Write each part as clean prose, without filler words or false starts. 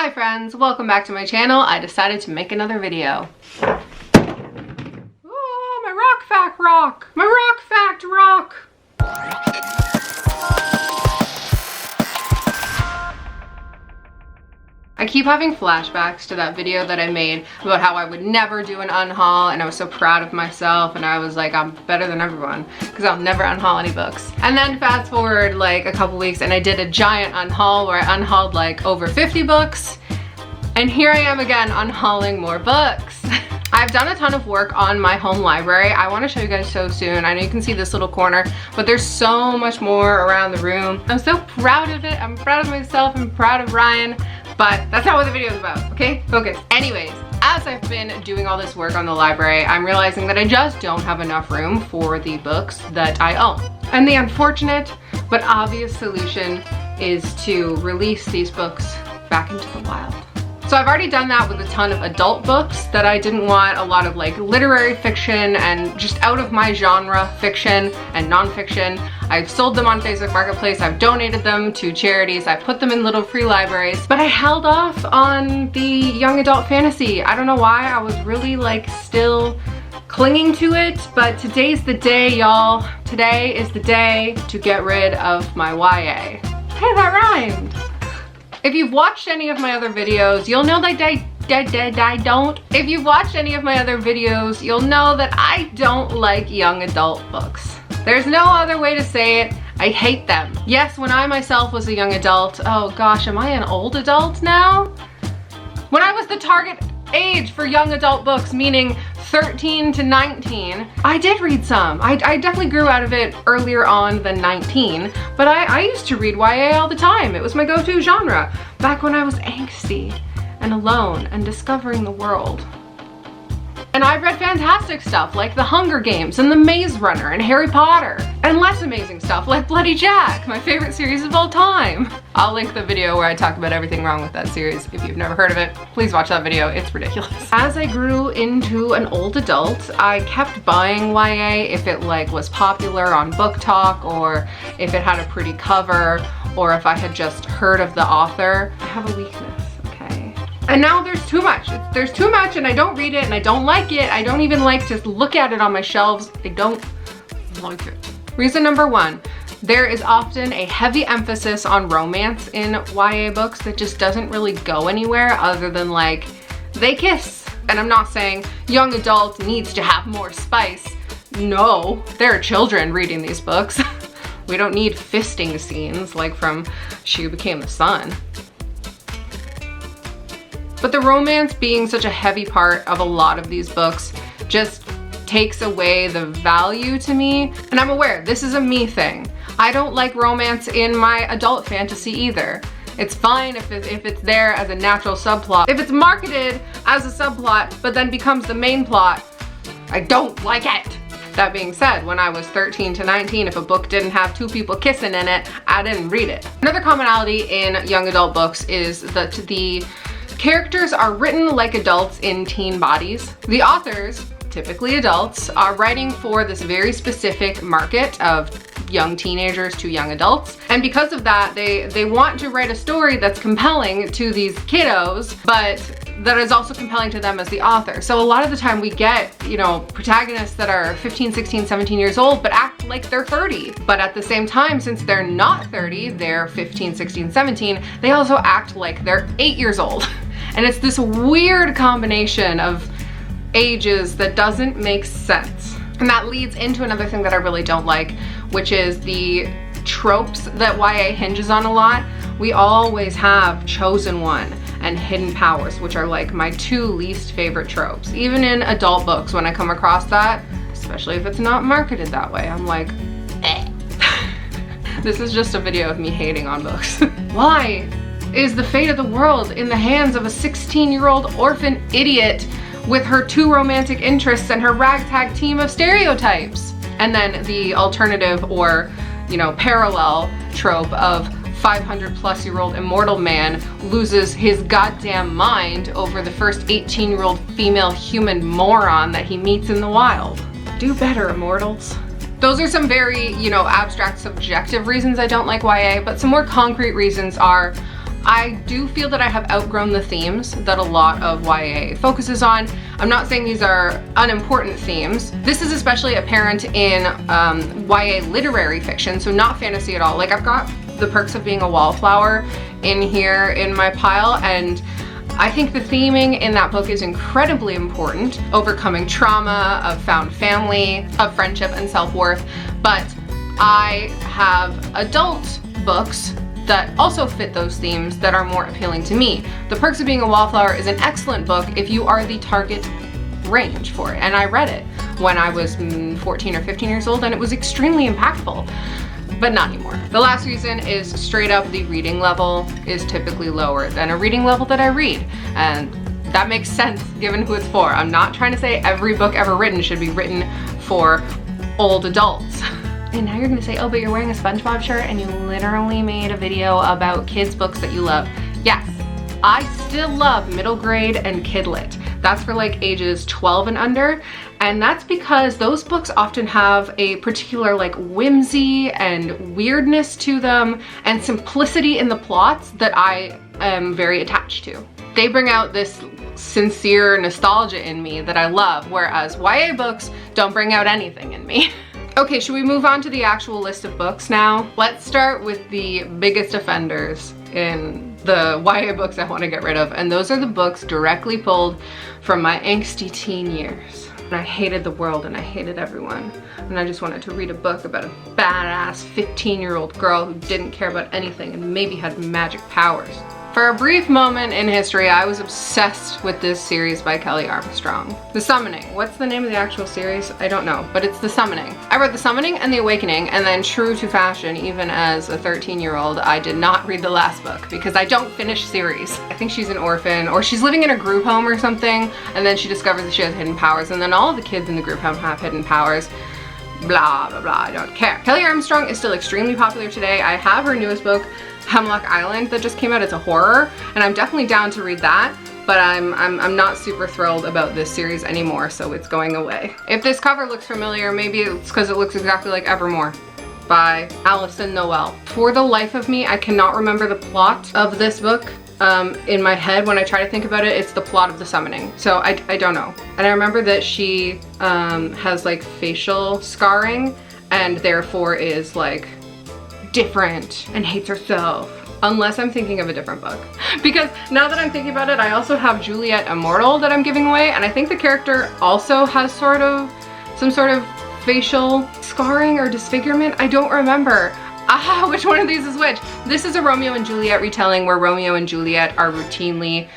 Hi friends, welcome back to my channel. I decided to make another video. Oh, my rock fact rock! My rock fact rock! I keep having flashbacks to that video that I made about how I would never do an unhaul, and I was so proud of myself, and I was like, I'm better than everyone because I'll never unhaul any books. And then fast forward like a couple weeks and I did a giant unhaul where I unhauled like over 50 books, and here I am again unhauling more books. I've done a ton of work on my home library. I want to show you guys so soon. I know you can see this little corner, but there's so much more around the room. I'm so proud of it. I'm proud of myself. I'm proud of Ryan. But that's not what the video is about, okay? Focus. Anyways, as I've been doing all this work on the library, I'm realizing that I just don't have enough room for the books that I own. And the unfortunate but obvious solution is to release these books back into the wild. So I've already done that with a ton of adult books that I didn't want, a lot of like literary fiction and just out of my genre fiction and nonfiction. I've sold them on Facebook Marketplace, I've donated them to charities, I put them in little free libraries, but I held off on the young adult fantasy. I don't know why, I was really like still clinging to it, but today's the day, y'all. Today is the day to get rid of my YA. Hey, that rhymed. If you've watched any of my other videos, you'll know that I don't. If you've watched any of my other videos, you'll know that I don't like young adult books. There's no other way to say it. I hate them. Yes, when I myself was a young adult, oh gosh, am I an old adult now? When I was the target age for young adult books, meaning 13 to 19, I did read some. I definitely grew out of it earlier on than 19, but I used to read YA all the time. It was my go-to genre back when I was angsty and alone and discovering the world. And I've read fantastic stuff like The Hunger Games and The Maze Runner and Harry Potter, and less amazing stuff like Bloody Jack, my favorite series of all time. I'll link the video where I talk about everything wrong with that series. If you've never heard of it, please watch that video, it's ridiculous. As I grew into an old adult, I kept buying YA if it like was popular on Book Talk, or if it had a pretty cover, or if I had just heard of the author. I have a weakness. And now there's too much. There's too much and I don't read it and I don't like it. I don't even like to look at it on my shelves. I don't like it. Reason number one, there is often a heavy emphasis on romance in YA books that just doesn't really go anywhere other than like, they kiss. And I'm not saying young adult needs to have more spice. No, there are children reading these books. We don't need fisting scenes like from She Who Became the Sun. But the romance being such a heavy part of a lot of these books just takes away the value to me. And I'm aware this is a me thing. I don't like romance in my adult fantasy either. It's fine if it's there as a natural subplot. If it's marketed as a subplot but then becomes the main plot, I don't like it. That being said, when I was 13 to 19, if a book didn't have two people kissing in it, I didn't read it. Another commonality in young adult books is that the characters are written like adults in teen bodies. The authors, typically adults, are writing for this very specific market of young teenagers to young adults. And because of that, they want to write a story that's compelling to these kiddos, but that is also compelling to them as the author. So a lot of the time we get, you know, protagonists that are 15, 16, 17 years old, but act like they're 30. But at the same time, since they're not 30, they're 15, 16, 17, they also act like they're 8 years old. And it's this weird combination of ages that doesn't make sense. And that leads into another thing that I really don't like, which is the tropes that YA hinges on a lot. We always have chosen one and hidden powers, which are like my two least favorite tropes. Even in adult books, when I come across that, especially if it's not marketed that way, I'm like, eh. This is just a video of me hating on books. Why is the fate of the world in the hands of a 16-year-old orphan idiot with her two romantic interests and her ragtag team of stereotypes? And then the alternative or, you know, parallel trope of 500-plus-year-old immortal man loses his goddamn mind over the first 18-year-old female human moron that he meets in the wild. Do better, immortals. Those are some very, you know, abstract, subjective reasons I don't like YA, but some more concrete reasons are I do feel that I have outgrown the themes that a lot of YA focuses on. I'm not saying these are unimportant themes. This is especially apparent in YA literary fiction, so not fantasy at all. Like, I've got The Perks of Being a Wallflower in here in my pile, and I think the theming in that book is incredibly important. Overcoming trauma, of found family, of friendship and self-worth. But I have adult books that also fit those themes that are more appealing to me. The Perks of Being a Wallflower is an excellent book if you are the target range for it. And I read it when I was 14 or 15 years old, and it was extremely impactful. But not anymore. The last reason is straight up the reading level is typically lower than a reading level that I read. And that makes sense given who it's for. I'm not trying to say every book ever written should be written for old adults. And now you're gonna say, oh, but you're wearing a SpongeBob shirt and you literally made a video about kids' books that you love. Yes, I still love middle grade and kid lit. That's for like ages 12 and under. And that's because those books often have a particular like whimsy and weirdness to them and simplicity in the plots that I am very attached to. They bring out this sincere nostalgia in me that I love, whereas YA books don't bring out anything in me. Okay, should we move on to the actual list of books now? Let's start with the biggest offenders in the YA books I want to get rid of, and those are the books directly pulled from my angsty teen years. And I hated the world and I hated everyone, and I just wanted to read a book about a badass 15-year-old girl who didn't care about anything and maybe had magic powers. For a brief moment in history, I was obsessed with this series by Kelly Armstrong. The Summoning. What's the name of the actual series? I don't know, but it's The Summoning. I read The Summoning and The Awakening, and then true to fashion, even as a 13-year-old, I did not read the last book because I don't finish series. I think she's an orphan, or she's living in a group home or something, and then she discovers that she has hidden powers, and then all of the kids in the group home have hidden powers. Blah, blah, blah, I don't care. Kelly Armstrong is still extremely popular today. I have her newest book, Hemlock Island, that just came out. It's a horror, and I'm definitely down to read that, but I'm not super thrilled about this series anymore, so it's going away. If this cover looks familiar, maybe it's because it looks exactly like Evermore by Alison Noel. For the life of me, I cannot remember the plot of this book. In my head, when I try to think about it, it's the plot of The Summoning. So I don't know. And I remember that she has like facial scarring and therefore is like different and hates herself. Unless I'm thinking of a different book. Because now that I'm thinking about it, I also have Juliet Immortal that I'm giving away, and I think the character also has some sort of facial scarring or disfigurement. I don't remember. Which one of these is which? This is a Romeo and Juliet retelling where Romeo and Juliet are routinely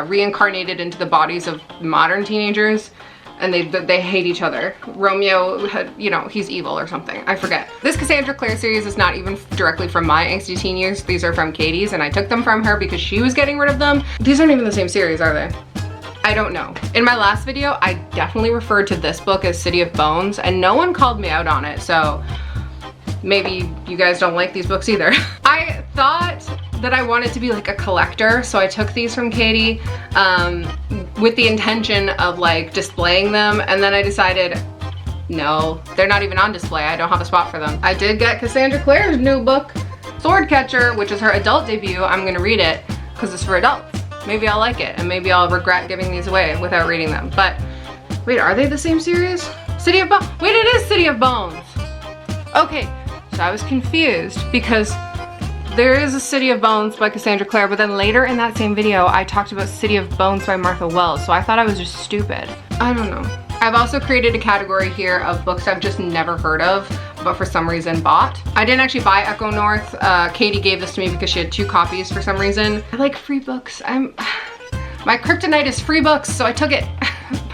reincarnated into the bodies of modern teenagers, and they hate each other. Romeo, you know, he's evil or something. I forget. This Cassandra Clare series is not even directly from my angsty teen years. These are from Katie's, and I took them from her because she was getting rid of them. These aren't even the same series, are they? I don't know. In my last video, I definitely referred to this book as City of Bones, and no one called me out on it, so maybe you guys don't like these books either. I thought that I wanted to be like a collector, so I took these from Katie with the intention of like displaying them, and then I decided, no, they're not even on display. I don't have a spot for them. I did get Cassandra Clare's new book, Swordcatcher, which is her adult debut. I'm gonna read it because it's for adults. Maybe I'll like it, and maybe I'll regret giving these away without reading them. But wait, are they the same series? City of Bones. Wait, it is City of Bones. Okay. So I was confused because there is a City of Bones by Cassandra Clare, but then later in that same video, I talked about City of Bones by Martha Wells, so I thought I was just stupid. I don't know. I've also created a category here of books I've just never heard of, but for some reason bought. I didn't actually buy Echo North. Katie gave this to me because she had 2 copies for some reason. I like free books. My kryptonite is free books, so I took it,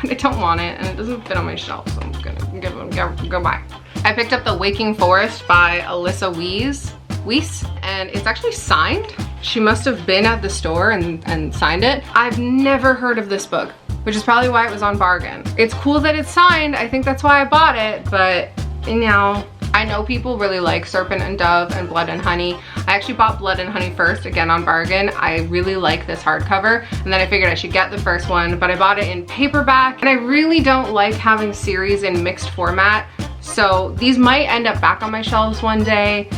but I don't want it, and it doesn't fit on my shelf, so I'm gonna give it, go buy. I picked up The Waking Forest by Alyssa Weiss, and it's actually signed. She must have been at the store and signed it. I've never heard of this book, which is probably why it was on bargain. It's cool that it's signed. I think that's why I bought it, but you know, I know people really like Serpent and Dove and Blood and Honey. I actually bought Blood and Honey first, again on bargain. I really like this hardcover, and then I figured I should get the first one, but I bought it in paperback, and I really don't like having series in mixed format. So these might end up back on my shelves one day.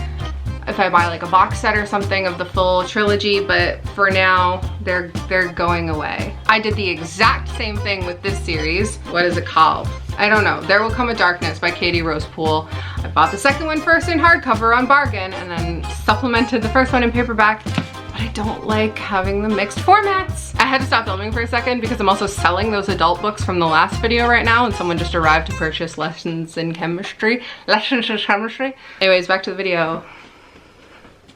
if I buy like a box set or something of the full trilogy, but for now, they're going away. I did the exact same thing with this series. What is it called? I don't know. There Will Come a Darkness by Katie Rose Poole. I bought the second one first in hardcover on bargain and then supplemented the first one in paperback. But I don't like having the mixed formats. I had to stop filming for a second because I'm also selling those adult books from the last video right now, and someone just arrived to purchase Lessons in Chemistry. Anyways, back to the video.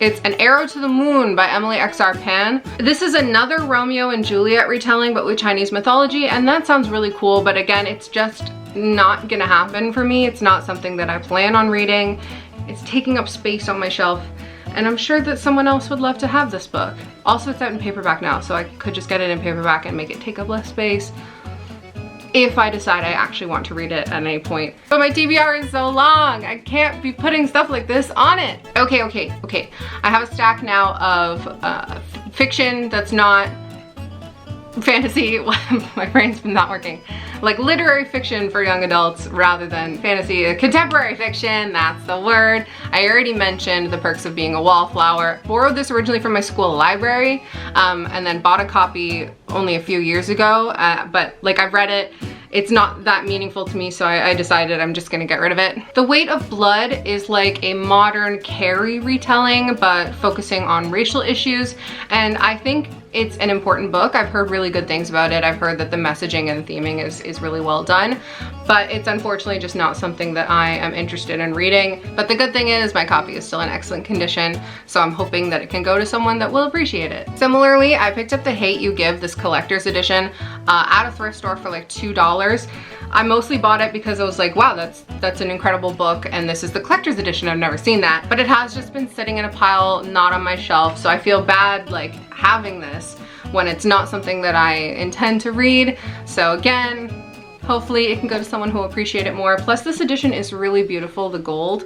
It's An Arrow to the Moon by Emily X.R. Pan. This is another Romeo and Juliet retelling, but with Chinese mythology, and that sounds really cool, but again, it's just not gonna happen for me. It's not something that I plan on reading. It's taking up space on my shelf, and I'm sure that someone else would love to have this book. Also, it's out in paperback now, so I could just get it in paperback and make it take up less space if I decide I actually want to read it at any point. But my TBR is so long. I can't be putting stuff like this on it. Okay. I have a stack now of fiction that's not fantasy. My brain's been not working. Like literary fiction for young adults rather than fantasy. Contemporary fiction, that's the word. I already mentioned The Perks of Being a Wallflower. Borrowed this originally from my school library and then bought a copy only a few years ago, but like I've read it. It's not that meaningful to me, so I decided I'm just gonna get rid of it. The Weight of Blood is like a modern Carrie retelling, but focusing on racial issues, and I think it's an important book. I've heard really good things about it. I've heard that the messaging and theming is really well done, but it's unfortunately just not something that I am interested in reading. But the good thing is my copy is still in excellent condition, so I'm hoping that it can go to someone that will appreciate it. Similarly, I picked up The Hate You Give, this collector's edition, at a thrift store for like $2. I mostly bought it because I was like, wow, that's an incredible book, and this is the collector's edition. I've never seen that, but it has just been sitting in a pile, not on my shelf, so I feel bad like having this when it's not something that I intend to read. So again, hopefully it can go to someone who will appreciate it more. Plus this edition is really beautiful, the gold,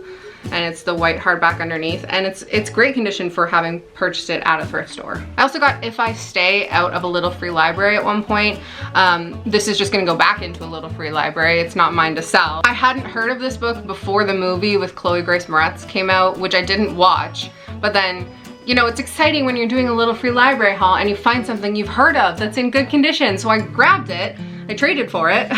and it's the white hardback underneath, and it's great condition for having purchased it at a thrift store. I also got If I Stay out of a Little Free Library at one point. This is just gonna go back into a Little Free Library. It's not mine to sell. I hadn't heard of this book before the movie with Chloe Grace Moretz came out, which I didn't watch, but then, you know, it's exciting when you're doing a Little Free Library haul and you find something you've heard of that's in good condition. So I grabbed it, I traded for it,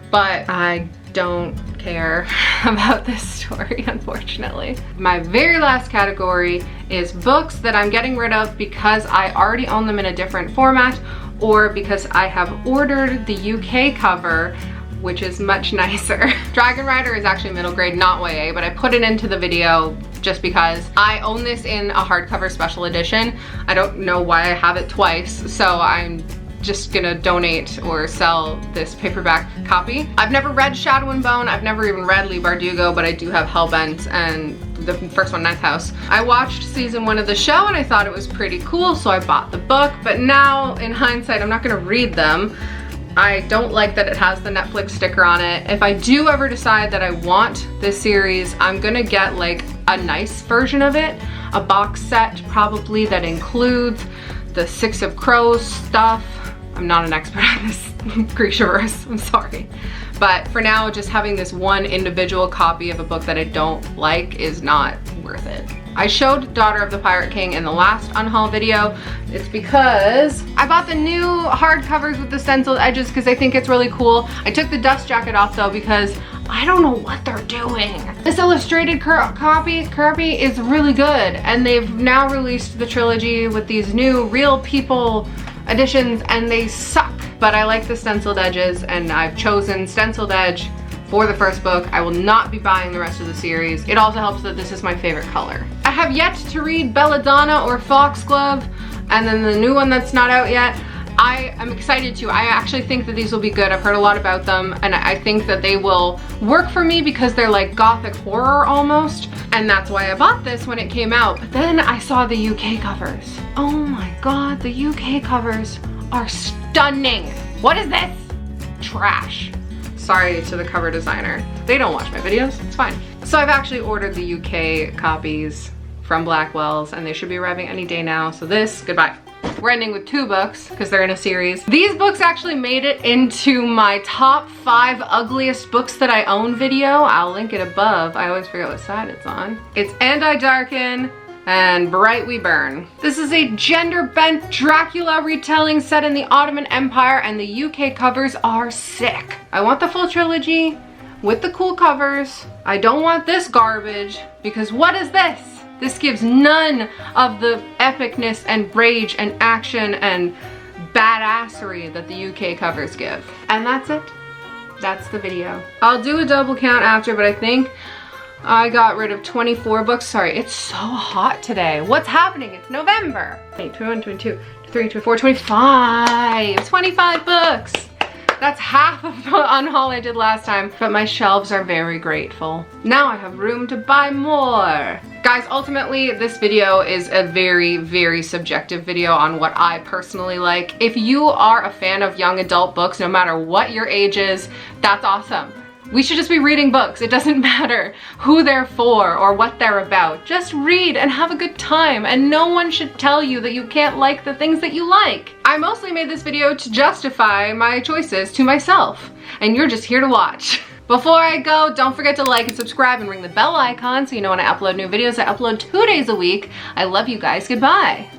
but I don't care about this story, unfortunately. My very last category is books that I'm getting rid of because I already own them in a different format, or because I have ordered the UK cover, which is much nicer. Dragon Rider is actually middle grade, not YA, but I put it into the video just because I own this in a hardcover special edition. I don't know why I have it twice, so I'm just gonna donate or sell this paperback copy. I've never read Shadow and Bone, I've never even read Leigh Bardugo, but I do have Hellbent and the first one, Ninth House. I watched season 1 of the show and I thought it was pretty cool, so I bought the book, but now in hindsight, I'm not gonna read them. I don't like that it has the Netflix sticker on it. If I do ever decide that I want this series, I'm gonna get like a nice version of it, a box set probably that includes the Six of Crows stuff. I'm not an expert on this Grishaverse, I'm sorry. But for now, just having this one individual copy of a book that I don't like is not worth it. I showed Daughter of the Pirate King in the last Unhaul video. It's because I bought the new hardcovers with the stenciled edges because I think it's really cool. I took the dust jacket off though because I don't know what they're doing. This illustrated copy is really good, and they've now released the trilogy with these new real people editions and they suck. But I like the stenciled edges and I've chosen stenciled edge for the first book. I will not be buying the rest of the series. It also helps that this is my favorite color. I have yet to read Belladonna or Foxglove, and then the new one that's not out yet. I am excited to. I actually think that these will be good. I've heard a lot about them and I think that they will work for me because they're like gothic horror almost. And that's why I bought this when it came out. But then I saw the UK covers. Oh my God, the UK covers are stunning. What is this? Trash. Sorry to the cover designer. They don't watch my videos, it's fine. So I've actually ordered the UK copies from Blackwell's and they should be arriving any day now. So this, goodbye. We're ending with 2 books because they're in a series. These books actually made it into my top 5 ugliest books that I own video. I'll link it above. I always forget what side it's on. It's And I Darken and Bright We Burn. This is a gender-bent Dracula retelling set in the Ottoman Empire, and the UK covers are sick. I want the full trilogy with the cool covers. I don't want this garbage, because what is this? This gives none of the epicness and rage and action and badassery that the UK covers give. And that's it. That's the video. I'll do a double count after, but I think I got rid of 24 books. Sorry, it's so hot today. What's happening? It's November. 21, 22, 23, 24, 25. 25 books. That's half of the unhaul I did last time, but my shelves are very grateful. Now I have room to buy more. Guys, ultimately, this video is a very, very subjective video on what I personally like. If you are a fan of young adult books, no matter what your age is, that's awesome. We should just be reading books. It doesn't matter who they're for or what they're about. Just read and have a good time, and no one should tell you that you can't like the things that you like. I mostly made this video to justify my choices to myself, and you're just here to watch. Before I go, don't forget to like and subscribe and ring the bell icon so you know when I upload new videos. I upload 2 days a week. I love you guys. Goodbye.